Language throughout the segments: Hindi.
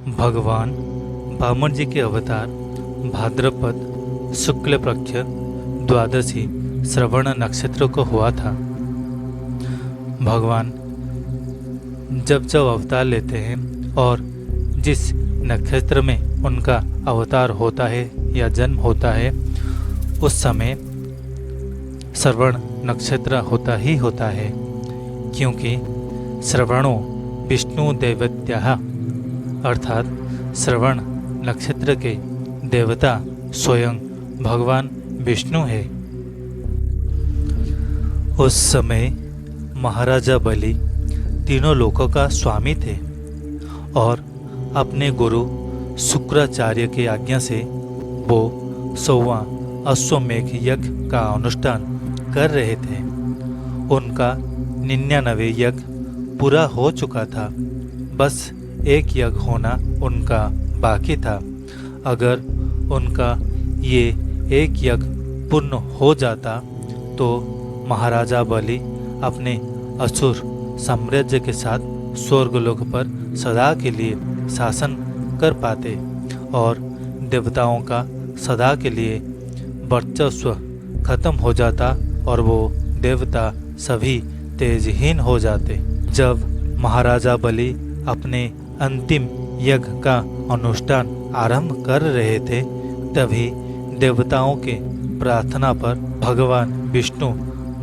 भगवान वामन जी के अवतार भाद्रपद शुक्ल पक्ष द्वादशी श्रवण नक्षत्र को हुआ था। भगवान जब जब अवतार लेते हैं और जिस नक्षत्र में उनका अवतार होता है या जन्म होता है उस समय श्रवण नक्षत्र होता ही होता है, क्योंकि श्रवणो विष्णु दैवत्याः अर्थात श्रवण नक्षत्र के देवता स्वयं भगवान विष्णु है। उस समय महाराजा बलि तीनों लोकों का स्वामी थे और अपने गुरु शुक्राचार्य की आज्ञा से वो 100वां अश्वमेघ यज्ञ का अनुष्ठान कर रहे थे। उनका 99 यज्ञ पूरा हो चुका था, बस एक यज्ञ होना उनका बाकी था। अगर उनका ये एक यज्ञ पूर्ण हो जाता तो महाराजा बलि अपने असुर साम्राज्य के साथ स्वर्गलोक पर सदा के लिए शासन कर पाते और देवताओं का सदा के लिए वर्चस्व खत्म हो जाता और वो देवता सभी तेजहीन हो जाते। जब महाराजा बलि अपने अंतिम यज्ञ का अनुष्ठान आरंभ कर रहे थे तभी देवताओं के प्रार्थना पर भगवान विष्णु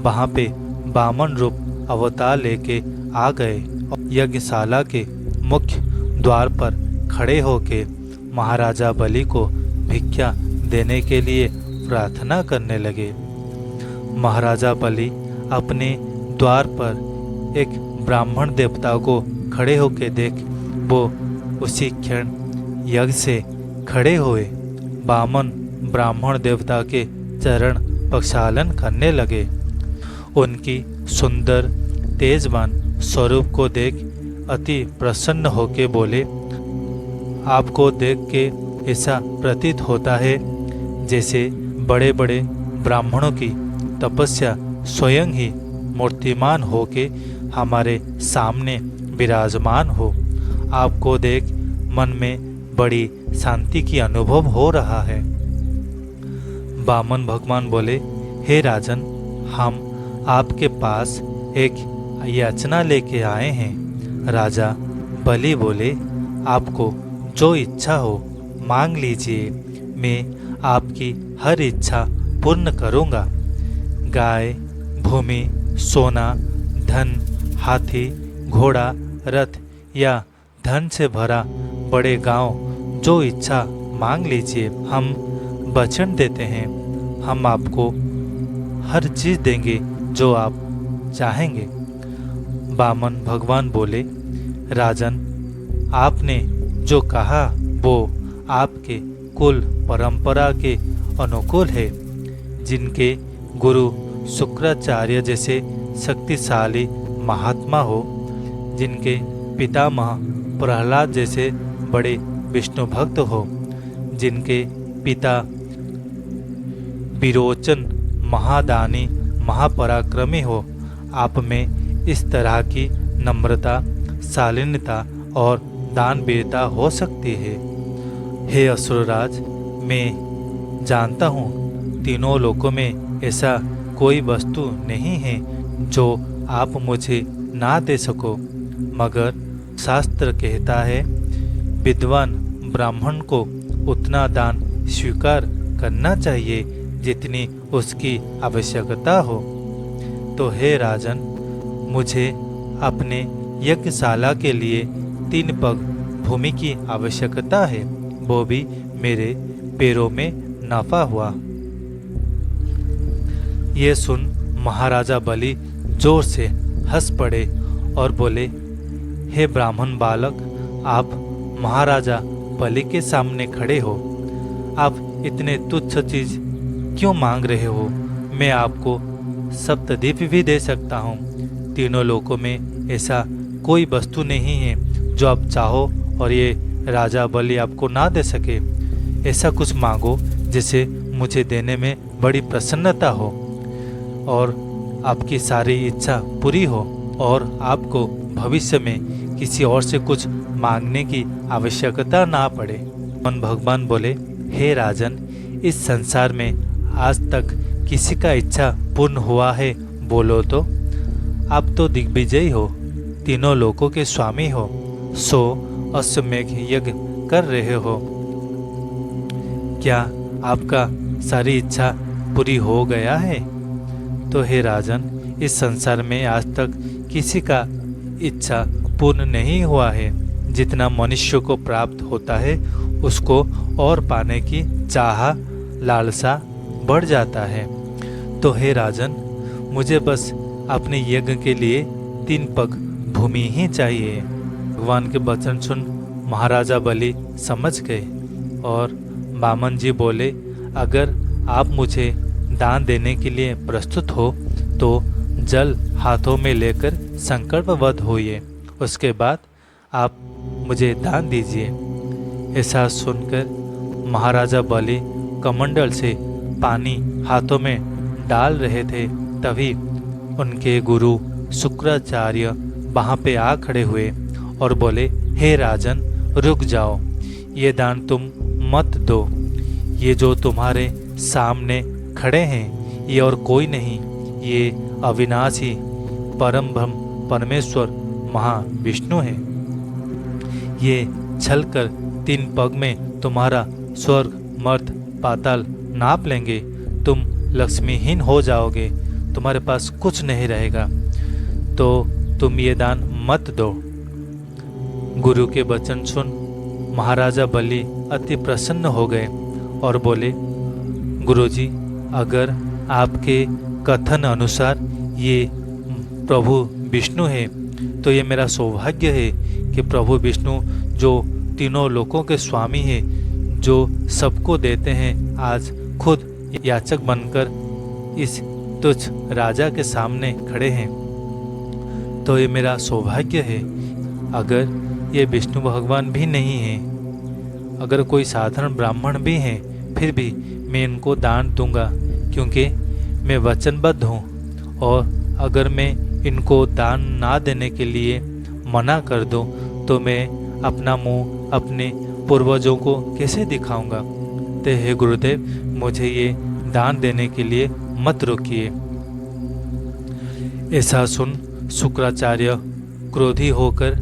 वहाँ पे वामन रूप अवतार लेके आ गए और यज्ञशाला के मुख्य द्वार पर खड़े होके महाराजा बलि को भिक्षा देने के लिए प्रार्थना करने लगे। महाराजा बलि अपने द्वार पर एक ब्राह्मण देवता को खड़े होके देख वो उसी क्षण यज्ञ से खड़े हुए वामन ब्राह्मण देवता के चरण प्रक्षालन करने लगे। उनकी सुंदर तेजवान स्वरूप को देख अति प्रसन्न होके बोले, आपको देख के ऐसा प्रतीत होता है जैसे बड़े बड़े ब्राह्मणों की तपस्या स्वयं ही मूर्तिमान होके हमारे सामने विराजमान हो। आपको देख मन में बड़ी शांति की अनुभव हो रहा है। वामन भगवान बोले, हे राजन, हम आपके पास एक याचना लेके आए हैं। राजा बलि बोले, आपको जो इच्छा हो मांग लीजिए, मैं आपकी हर इच्छा पूर्ण करूंगा। गाय, भूमि, सोना, धन, हाथी, घोड़ा, रथ या धन से भरा बड़े गांव, जो इच्छा मांग लीजिए, हम वचन देते हैं। हम आपको हर चीज देंगे जो आप चाहेंगे। वामन भगवान बोले, राजन, आपने जो कहा वो आपके कुल परंपरा के अनुकूल है। जिनके गुरु शुक्राचार्य जैसे शक्तिशाली महात्मा हो, जिनके पितामह प्रहलाद जैसे बड़े विष्णु भक्त हो, जिनके पिता विरोचन महादानी महापराक्रमी हो, आप में इस तरह की नम्रता, शालीनता और दानवीरता हो सकती है। हे असुरराज, मैं जानता हूँ तीनों लोकों में ऐसा कोई वस्तु नहीं है जो आप मुझे ना दे सको, मगर शास्त्र कहता है विद्वान ब्राह्मण को उतना दान स्वीकार करना चाहिए जितनी उसकी आवश्यकता हो। तो हे राजन, मुझे अपने यज्ञशाला के लिए 3 पग भूमि की आवश्यकता है, वो भी मेरे पैरों में नापा हुआ। ये सुन महाराजा बलि जोर से हंस पड़े और बोले, हे ब्राह्मण बालक, आप महाराजा बलि के सामने खड़े हो, आप इतने तुच्छ चीज क्यों मांग रहे हो? मैं आपको सप्तद्वीप भी दे सकता हूँ। तीनों लोकों में ऐसा कोई वस्तु नहीं है जो आप चाहो और ये राजा बलि आपको ना दे सके। ऐसा कुछ मांगो जिसे मुझे देने में बड़ी प्रसन्नता हो और आपकी सारी इच्छा पूरी हो और आपको भविष्य में किसी और से कुछ मांगने की आवश्यकता ना पड़े। मन भगवान बोले, हे राजन, इस संसार में आज तक किसी का इच्छा पूर्ण हुआ है बोलो तो? आप तो दिग्विजयी हो, तीनों लोकों के स्वामी हो, 100 अश्वमेघ यज्ञ कर रहे हो। क्या आपका सारी इच्छा पूरी हो गया है? तो हे राजन, इस संसार में आज तक किसी का इच्छा पूर्ण नहीं हुआ है। जितना मनुष्य को प्राप्त होता है उसको और पाने की चाह लालसा बढ़ जाता है। तो हे राजन, मुझे बस अपने यज्ञ के लिए 3 पग भूमि ही चाहिए। भगवान के वचन सुन महाराजा बलि समझ गए और वामन जी बोले, अगर आप मुझे दान देने के लिए प्रस्तुत हो तो जल हाथों में लेकर संकल्पबद्ध होइए, उसके बाद आप मुझे दान दीजिए। ऐसा सुनकर महाराजा बलि कमंडल से पानी हाथों में डाल रहे थे, तभी उनके गुरु शुक्राचार्य वहाँ पे आ खड़े हुए और बोले, हे राजन, रुक जाओ, ये दान तुम मत दो। ये जो तुम्हारे सामने खड़े हैं ये और कोई नहीं, ये अविनाशी परम ब्रह्म परमेश्वर महाविष्णु हैं। ये छलकर 3 पग में तुम्हारा स्वर्ग मर्त पाताल नाप लेंगे, तुम लक्ष्मीहीन हो जाओगे, तुम्हारे पास कुछ नहीं रहेगा, तो तुम ये दान मत दो। गुरु के वचन सुन महाराजा बलि अति प्रसन्न हो गए और बोले, गुरुजी, अगर आपके कथन अनुसार ये प्रभु विष्णु है तो ये मेरा सौभाग्य है कि प्रभु विष्णु जो तीनों लोकों के स्वामी हैं, जो सबको देते हैं, आज खुद याचक बनकर इस तुच्छ राजा के सामने खड़े हैं। तो ये मेरा सौभाग्य है। अगर ये विष्णु भगवान भी नहीं है, अगर कोई साधारण ब्राह्मण भी हैं, फिर भी मैं इनको दान दूंगा, क्योंकि मैं वचनबद्ध हूँ। और अगर मैं इनको दान ना देने के लिए मना कर दूँ तो मैं अपना मुंह अपने पूर्वजों को कैसे दिखाऊंगा। तो हे गुरुदेव, मुझे ये दान देने के लिए मत रोकिए। ऐसा सुन शुक्राचार्य क्रोधी होकर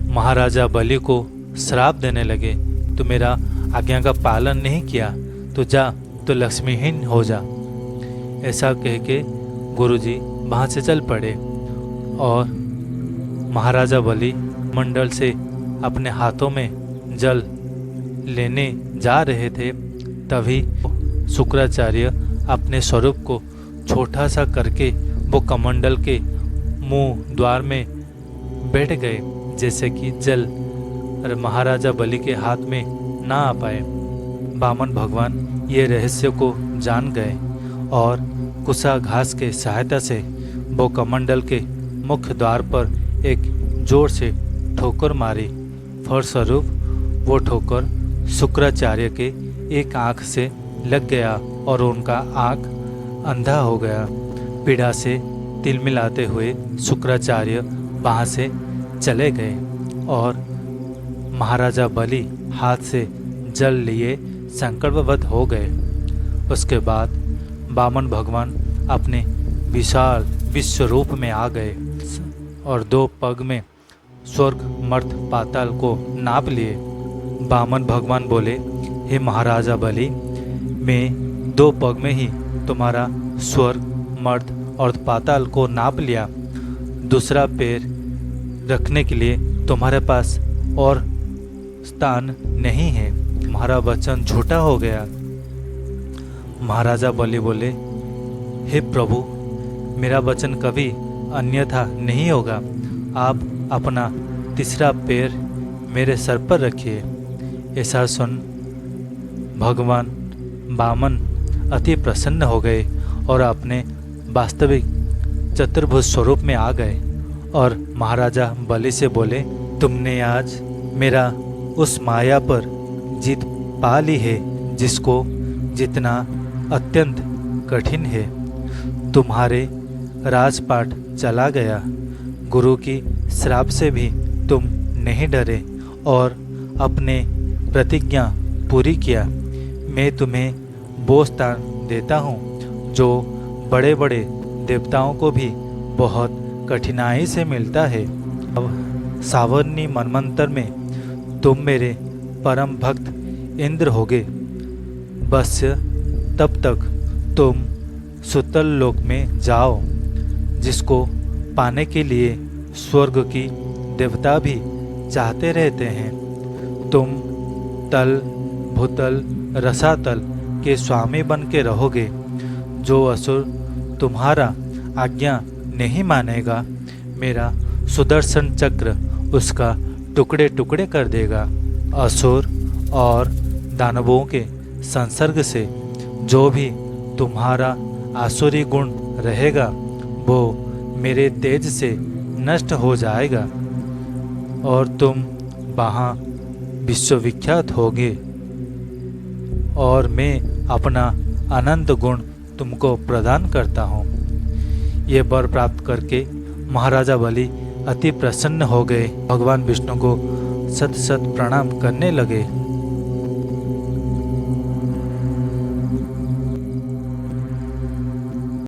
महाराजा बलि को श्राप देने लगे, तो मेरा आज्ञा का पालन नहीं किया तो जा, तो लक्ष्मीहीन हो जा। ऐसा कह के गुरुजी वहाँ से चल पड़े और महाराजा बलि मंडल से अपने हाथों में जल लेने जा रहे थे, तभी शुक्राचार्य अपने स्वरूप को छोटा सा करके वो कमंडल के मुंह द्वार में बैठ गए, जैसे कि जल महाराजा बलि के हाथ में ना आ पाए। वामन भगवान ये रहस्य को जान गए और कुशा घास के सहायता से वो कमंडल के मुख्य द्वार पर एक जोर से ठोकर मारी। फलस्वरूप वो ठोकर शुक्राचार्य के एक आँख से लग गया और उनका आँख अंधा हो गया। पीड़ा से तिलमिलाते हुए शुक्राचार्य वहाँ से चले गए और महाराजा बलि हाथ से जल लिए संकल्पबद्ध हो गए। उसके बाद वामन भगवान अपने विशाल विश्व रूप में आ गए और 2 पग में स्वर्ग मर्त पाताल को नाप लिए। वामन भगवान बोले, हे महाराजा बलि, मैं 2 पग में ही तुम्हारा स्वर्ग मर्त और पाताल को नाप लिया। दूसरा पैर रखने के लिए तुम्हारे पास और स्थान नहीं है, तुम्हारा वचन झूठा हो गया। महाराजा बलि बोले, हे प्रभु, मेरा वचन कभी अन्यथा नहीं होगा। आप अपना तीसरा पैर मेरे सर पर रखिए। ऐसा सुन भगवान वामन अति प्रसन्न हो गए और अपने वास्तविक चतुर्भुज स्वरूप में आ गए और महाराजा बलि से बोले, तुमने आज मेरा उस माया पर जीत पा ली है जिसको जितना अत्यंत कठिन है। तुम्हारे राजपाट चला गया, गुरु की श्राप से भी तुम नहीं डरे, और अपने प्रतिज्ञा पूरी किया, मैं तुम्हें वो स्थान देता हूँ जो बड़े बड़े देवताओं को भी बहुत कठिनाई से मिलता है। अब सावर्णी मनमंत्र में तुम मेरे परम भक्त इंद्र होगे। बस तब तक तुम सुतल लोक में जाओ, जिसको पाने के लिए स्वर्ग की देवता भी चाहते रहते हैं। तुम तल भूतल रसातल के स्वामी बन के रहोगे। जो असुर तुम्हारा आज्ञा नहीं मानेगा, मेरा सुदर्शन चक्र उसका टुकड़े टुकड़े कर देगा। असुर और दानवों के संसर्ग से जो भी तुम्हारा आसुरी गुण रहेगा वो मेरे तेज से नष्ट हो जाएगा और तुम वहाँ विश्वविख्यात होगे। और मैं अपना अनंत गुण तुमको प्रदान करता हूँ। ये वर प्राप्त करके महाराजा बलि अति प्रसन्न हो गए। भगवान विष्णु को सत सत प्रणाम करने लगे।